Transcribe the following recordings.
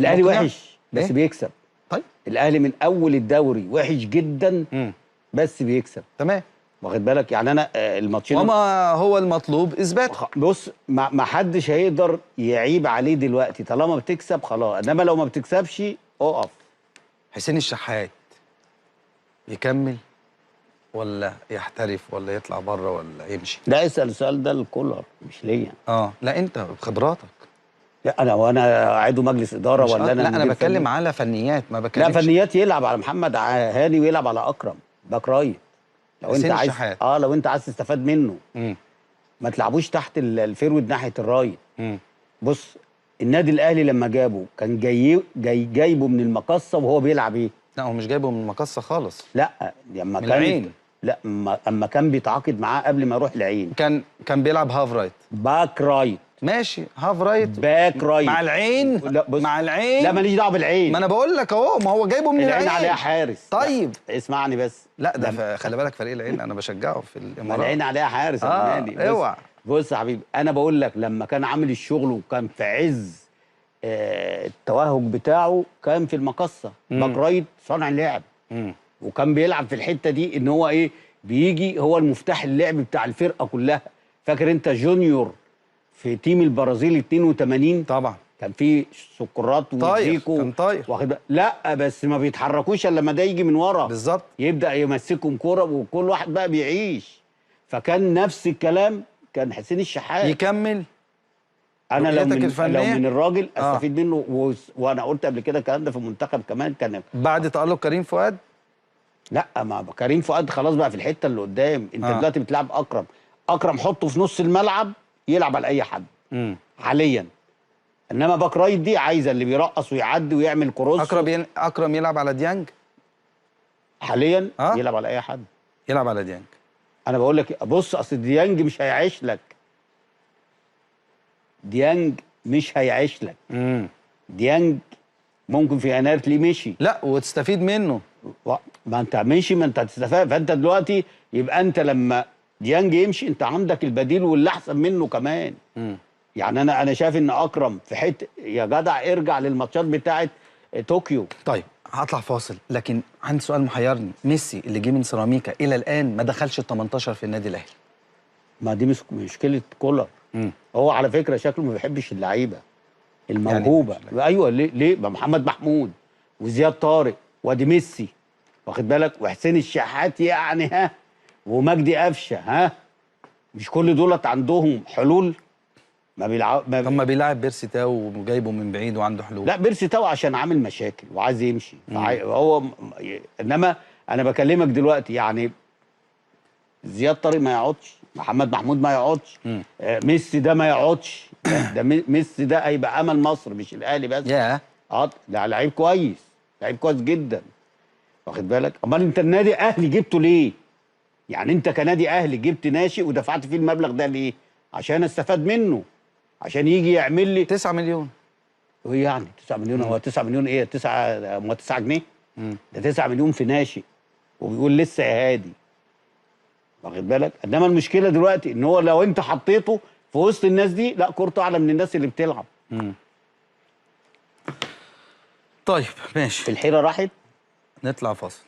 الاهلي وحش بس إيه؟ بيكسب. طيب الاهلي من اول الدوري وحش جدا بس بيكسب. تمام. واخد بالك يعني انا الماتشين وما هو المطلوب اثباته. بص ما حدش هيقدر يعيب عليه دلوقتي طالما بتكسب خلاص، انما لو ما بتكسبش اقف. حسين الشحات يكمل ولا يحترف ولا يطلع بره ولا يمشي؟ لا اسال السؤال ده لكولر مش ليا. لا انت بخبراتك. لا وانا عضو مجلس اداره ولا انا لا انا مدير بتكلم فني؟ على فنيات، ما بتكلمش. لا فنيات يلعب على محمد هاني ويلعب على اكرم باك رايت لو انت عايز الشحات. لو انت عايز تستفاد منه. ما تلعبوش تحت الفيرود ناحيه الرايت. بص النادي الاهلي لما جابه كان جايبه من المقصه وهو بيلعب ايه؟ لا هو مش جايبه من المقصه خالص. لا لما من كان العين. لا اما كان بيتعاقد معاه قبل ما يروح العين كان بيلعب هاف رايت. باك رايت. ماشي هاف رايت باك رايت مع العين. لا بص مع العين. لا ماليش دعوه بالعين. ما انا بقول لك اهو، ما هو جايبه من العين عليها حارس. طيب اسمعني بس. لا ده خلي بالك فريق العين انا بشجعه في الامارات. العين عليها حارس اوعى. بص يا حبيبي انا بقول لك لما كان عامل الشغل وكان في عز التوهج بتاعه كان في المقصه باك رايت صانع لعب. وكان بيلعب في الحته دي ان هو ايه بيجي هو المفتاح اللعب بتاع الفرقه كلها. فاكر انت جونيور في تيم البرازيل 82 طبعا كان في سقراط وزيكو كان طاير واخد. لا بس ما بيتحركوش الا لما ده يجي من ورا بالظبط يبدا يمسكهم كوره وكل واحد بقى بيعيش. فكان نفس الكلام كان حسين الشحات يكمل. انا لو من الراجل استفيد منه وانا قلت قبل كده الكلام ده في المنتخب كمان كان بعد تألق كريم فؤاد. لا ما كريم فؤاد خلاص بقى في الحته اللي قدام. انت دلوقتي بتلعب اكرم حطه في نص الملعب يلعب على اي حد حاليا. انما باك رايت دي عايزه اللي بيرقص ويعدي ويعمل كروس. اكرم يلعب على ديانج حاليا. يلعب على اي حد. يلعب على ديانج. انا بقول لك بص اصل ديانج مش هيعيش لك. ديانج مش هيعيش لك. ديانج ممكن في يناير تلاقيه مشي. لا وتستفيد منه. ما انت مشي ما انت هتستفاد. فانت دلوقتي يبقى انت لما ديانج يمشي انت عندك البديل واللي احسن منه كمان. يعني انا شايف ان اكرم في حته يا جدع ارجع للماتشات بتاعه طوكيو. طيب هطلع فاصل لكن عندي سؤال محيرني. ميسي اللي جه من سيراميكا الى الان ما دخلش ال 18 في النادي الاهلي. ما دي مشكله كولر. هو على فكره شكله ما بيحبش اللعيبه الموهوبه. يعني ايوه ليه ما محمد محمود وزياد طارق وادي ميسي واخد بالك وحسين الشحات يعني ومجدي قفشه مش كل دولت عندهم حلول. ما بيلعب طب ما بيلعب بيرسي تاو وجايبه من بعيد وعنده حلول. لا بيرسي تاو عشان عامل مشاكل وعايز يمشي هو انما انا بكلمك دلوقتي يعني زياد طارق ما يقعدش، محمد محمود ما يقعدش، ميسي ده ما يقعدش. ده ميسي ده هيبقى امل مصر مش الاهلي بس. ده لعيب كويس، لعيب كويس جدا واخد بالك. امال انت النادي اهلي جبته ليه؟ يعني انت كنادي اهلي جبت ناشئ ودفعت فيه المبلغ ده ليه؟ عشان استفاد منه، عشان يجي يعمل لي 9 مليون. ايه يعني 9 مليون؟ هو 9 مليون ايه؟ 9 جنيه؟ ده 9 مليون في ناشئ وبيقول لسه يا هادي واخد بالك. انما المشكله دلوقتي ان هو لو انت حطيته في وسط الناس دي لا كورته اعلى من الناس اللي بتلعب. طيب ماشي. الحيره راحت. نطلع فاصل.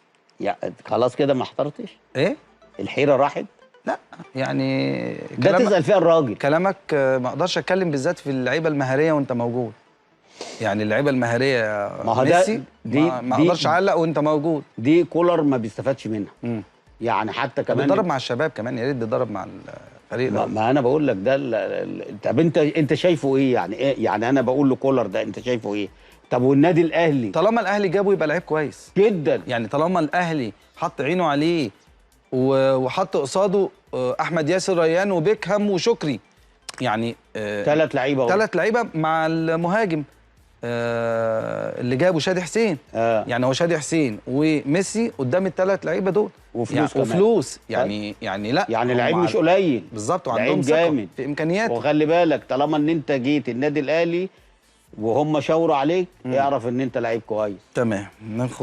خلاص كده ما احترتش. ايه؟ الحيره راحت. لا يعني ده تسال فيها الراجل. كلامك ما اقدرش اتكلم بالذات في اللعيبه المهاريه وانت موجود. يعني اللعيبه المهاريه ما هو ميسي ما اقدرش اعلق وانت موجود. دي كولر ما بيستفادش منها. يعني حتى كمان بيتدرب مع الشباب كمان، يا ريت بيتدرب مع الفريق. ما انا بقول لك ده طب انت شايفه ايه يعني؟ يعني انا بقول لكولر ده انت شايفه ايه؟ طب والنادي الاهلي طالما الاهلي جابه يبقى لعيب كويس جدا. يعني طالما الاهلي حط عينه عليه وحط قصاده احمد ياسر ريان وبيكهام وشكري يعني 3 لعيبه 3 لعيبه مع المهاجم اللي جابه شادي حسين. يعني هو شادي حسين وميسي قدام ال3 لعيبه دول وفلوس يعني وفلوس يعني لا يعني لعيب مش قليل بالظبط وعندهم ثقه في امكانياته. وخلي بالك طالما ان انت جيت النادي الاهلي وهم شاوروا عليك اعرف ان انت لعيب كويس. تمام. ناخد